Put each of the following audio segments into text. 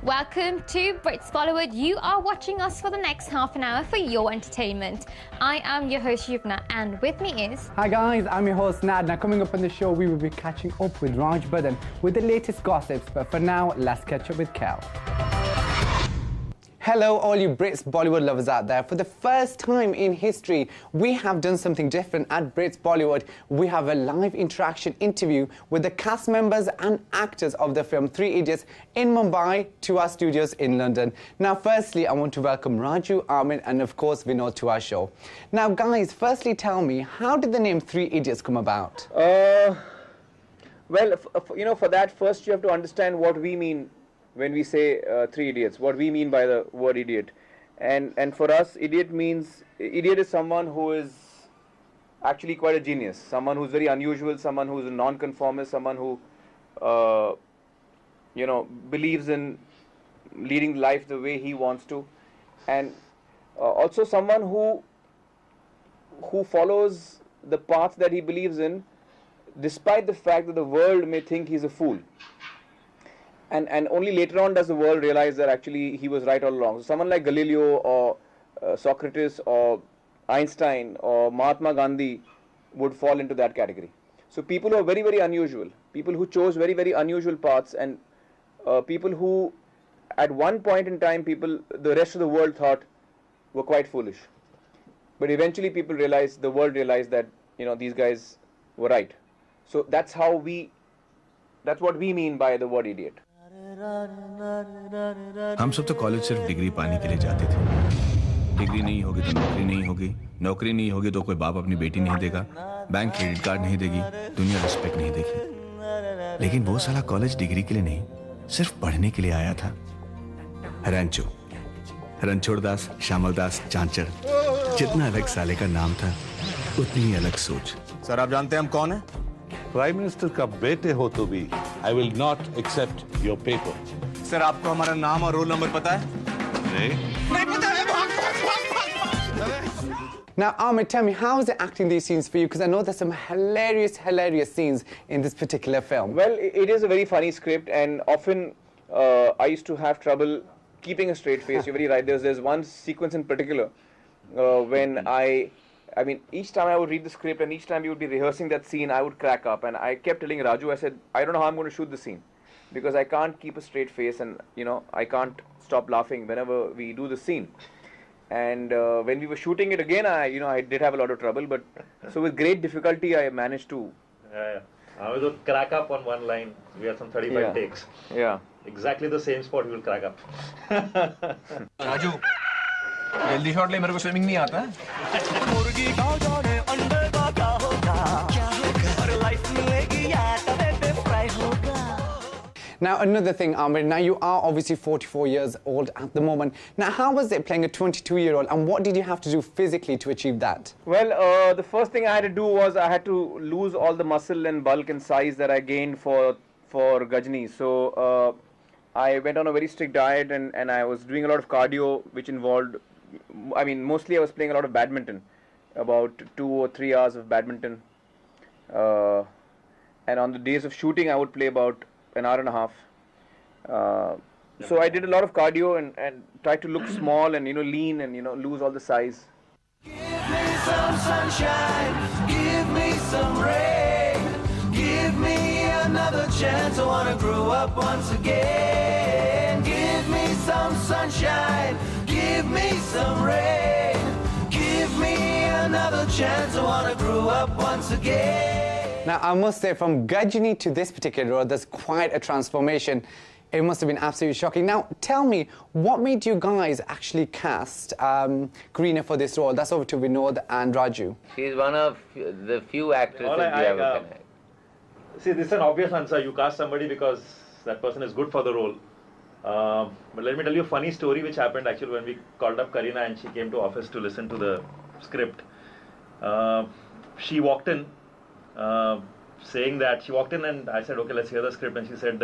Welcome to Brits Bollywood. You are watching us for the next half an hour for your entertainment. I am your host Yuvna, and with me is... Hi guys, I'm your host Nad. Now coming up on the show, we will be catching up with Raj Badan with the latest gossips. But for now, let's catch up with Kel. Hello all you Brits Bollywood lovers out there. For the first time in history, we have done something different at Brits Bollywood. We have a live interaction interview with the cast members and actors of the film Three Idiots in Mumbai to our studios in London. Now firstly, I want to welcome Raju, Aamir and of course Vinod to our show. Now guys, firstly tell me, how did the name Three Idiots come about? Well, for that first you have to understand what we mean when we say Three Idiots, what we mean by the word idiot. And for us, idiot is someone who is actually quite a genius, someone who's very unusual, someone who's a non-conformist, someone who, believes in leading life the way he wants to. And also someone who follows the path that he believes in, despite the fact that the world may think he's a fool. And only later on does the world realize that actually he was right all along. So someone like Galileo or Socrates or Einstein or Mahatma Gandhi would fall into that category. So people who are very, very unusual, people who chose very, very unusual paths, and people who at one point in time the rest of the world thought were quite foolish. But eventually the world realized that these guys were right. So that's what we mean by the word idiot. हम सब तो college सिर्फ degree पाने के लिए जाते थे। Degree नहीं होगी तो नौकरी नहीं होगी, नौकरी नहीं होगी तो कोई बाप अपनी बेटी नहीं देगा, बैंक क्रेडिट कार्ड नहीं देगी, दुनिया रिस्पेक्ट नहीं देगी। लेकिन वो साला कॉलेज डिग्री के लिए नहीं, सिर्फ पढ़ने के लिए आया था। रणछोड़ दास, श्यामल दास, चांचड़, जितना अलग साले का नाम था, उतनी ही अलग सोच। सर आप जानते हैं हम कौन है? प्राइम मिनिस्टर का बेटे हो तो भी I will not accept your paper. Sir आपको हमारा नाम और रोल नंबर पता है? नहीं पता है। Now Aamir, tell me, how is it acting these scenes for you? Because I know there's some hilarious scenes in this particular film. Well, it is a very funny script, and often I used to have trouble keeping a straight face. You're very right. There's one sequence in particular when I mean, each time I would read the script and each time we would be rehearsing that scene, I would crack up. And I kept telling Raju, I said, I don't know how I'm going to shoot the scene. Because I can't keep a straight face and, I can't stop laughing whenever we do the scene. And when we were shooting it again, I did have a lot of trouble. But so with great difficulty, I managed to... Yeah. I was to crack up on one line. We had some 35 takes. Yeah. Exactly the same spot we will crack up. Raju जल्दी shot ले, मेरे को swimming नहीं आता है। मुर्गी गाँव जाने अंडर का क्या होगा और लाइफ मिलेगी या तवे पे फ्राई होगा। Now another thing, Aamir, now you are obviously 44 years old at the moment. Now how was it playing a 22-year-old and what did you have to do physically to achieve that? Well, the first thing I had to do was I had to lose all the muscle and bulk and size that I gained for Gajni. So I went on a very strict diet and I was doing a lot of cardio, which involved, mostly I was playing a lot of badminton, about 2 or 3 hours of badminton. And on the days of shooting, I would play about an hour and a half. So I did a lot of cardio and tried to look small and, lean and, lose all the size. Give me some sunshine, give me some rain, give me another chance, I wanna grow up once again. Give me some sunshine, give me some rain, give me another chance, I wanna grow up once again. Now I must say, from Gajni to this particular role, there's quite a transformation. It must have been absolutely shocking. Now tell me, what made you guys actually cast Greena for this role? That's over to Vinod and Raju. She's one of the few actresses we ever connect. See, this is an obvious answer. You cast somebody because that person is good for the role. But let me tell you a funny story which happened actually when we called up Kareena and she came to office to listen to the script. She walked in saying that, she walked in and I said, okay, let's hear the script. And she said,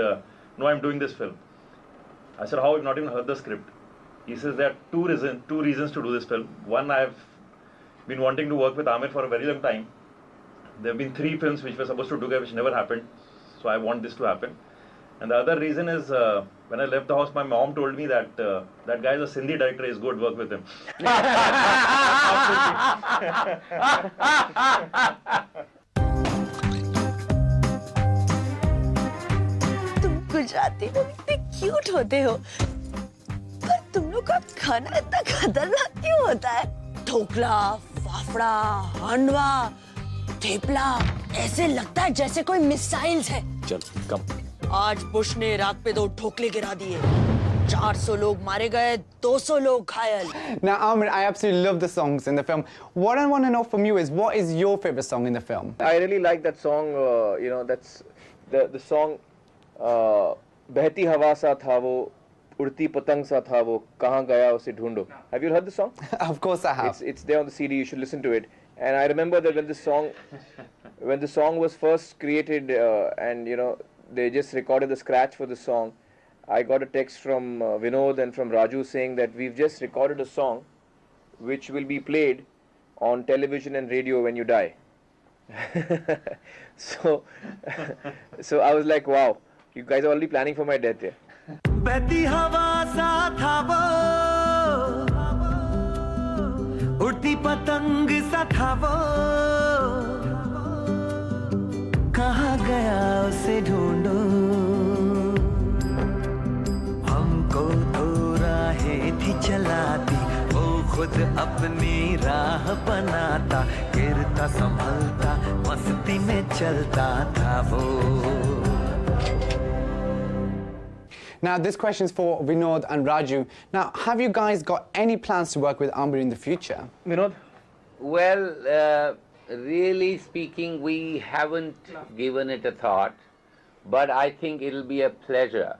no, I'm doing this film. I said, how? I've not even heard the script. He says there are two reasons to do this film. One, I've been wanting to work with Aamir for a very long time. There have been 3 films which were supposed to do which never happened. So I want this to happen. And the other reason is when I left the house, my mom told me that that guy is a Sindhi director. Is good, work with him. तुम गुजराती लोग इतने cute होते हो, पर तुम लोग का खाना इतना खतरनाक क्यों होता है? ढोकला, फाफड़ा, हांडवा, थेपला, ऐसे लगता है जैसे कोई मिसाइल्स है। चल कम। आज बुश ने इराक पे 2 ढोकले गिरा दिए, 400 लोग मारे गए, 200 लोग घायल। Now, Aamir, I absolutely love the songs in the film. What I want to know from you is, what is your favorite song in the film? I really like that song. You know, that's the song. बहती हवा सा था वो, उड़ती पतंग सा था वो, कहाँ गया उसे ढूंढो. Have you heard the song? Of course I have. It's there on the CD. You should listen to it. And I remember that when the song was first created, and you know, they just recorded the scratch for the song, I got a text from Vinod and from Raju saying that we've just recorded a song which will be played on television and radio when you die. So I was like, wow, you guys are already planning for my death here. बहती हवा सा था वो, उड़ती पतंग सा था वो, कहाँ गया उसे ढूंढो, हमको तो राहें थी चलाती, वो खुद अपनी राह बनाता, गिरता संभलता मस्ती में चलता था वो. Now, this question is for Vinod and Raju. Now, have you guys got any plans to work with Aamir in the future? Vinod? Well, really speaking, we haven't given it a thought, but I think it'll be a pleasure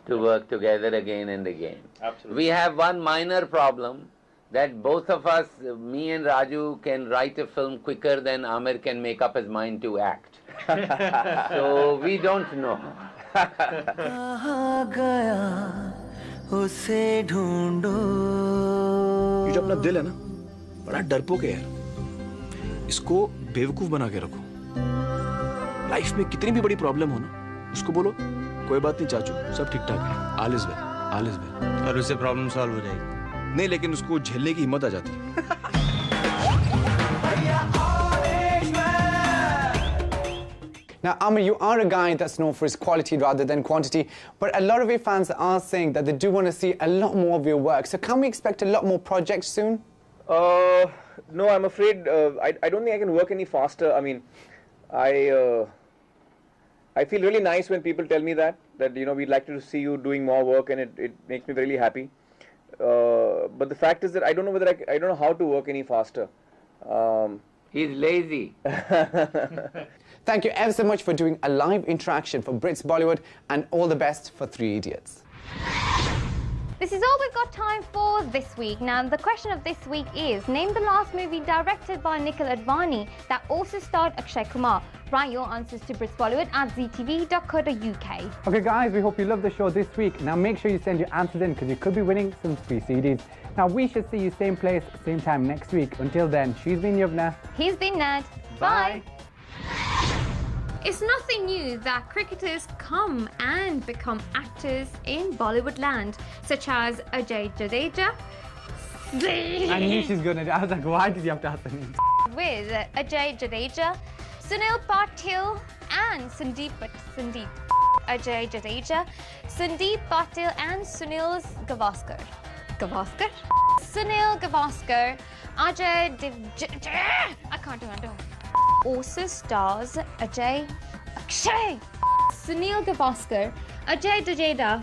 to work together again and again. Absolutely. We have one minor problem, that both of us, me and Raju, can write a film quicker than Aamir can make up his mind to act. So we don't know. कहाँ गया उसे ढूंढो. ये जो अपना दिल है ना, बड़ा डरपोक है यार. इसको बेवकूफ बना के रखो. लाइफ में कितनी भी बड़ी प्रॉब्लम हो ना, उसको बोलो कोई बात नहीं चाचू, सब ठीक ठाक है, all is well, all is well, और उससे प्रॉब्लम सॉल्व हो जाएगी. नहीं, लेकिन उसको झेलने की हिम्मत आ जाती है. Now, Aamir, you are a guy that's known for his quality rather than quantity, but a lot of your fans are saying that they do want to see a lot more of your work. So can we expect a lot more projects soon? No, I'm afraid I don't think I can work any faster. I mean, I feel really nice when people tell me that you know, we'd like to see you doing more work, and it makes me really happy. But the fact is that I don't know whether I don't know how to work any faster. He's lazy. Thank you ever so much for doing a live interaction for Brits Bollywood, and all the best for 3 Idiots. This is all we've got time for this week. Now, the question of this week is, name the last movie directed by Nikhil Advani that also starred Akshay Kumar. Write your answers to Brits Bollywood at ztv.co.uk. Okay, guys, we hope you loved the show this week. Now, make sure you send your answers in, because you could be winning some free CDs. Now, we should see you same place, same time next week. Until then, she's been Yuvna. He's been Ned. Bye. It's nothing new that cricketers come and become actors in Bollywood land, such as Ajay Jadeja. I knew she's gonna do it. I was like, why did you have to ask the name? With Ajay Jadeja, Sunil Patil and Sandeep. Ajay Jadeja, Sandeep Patil and Sunil Gavaskar. Sunil Gavaskar, Ajay I can't remember. Also stars Akshay, Sunil Gavaskar, Ajay Jadeda,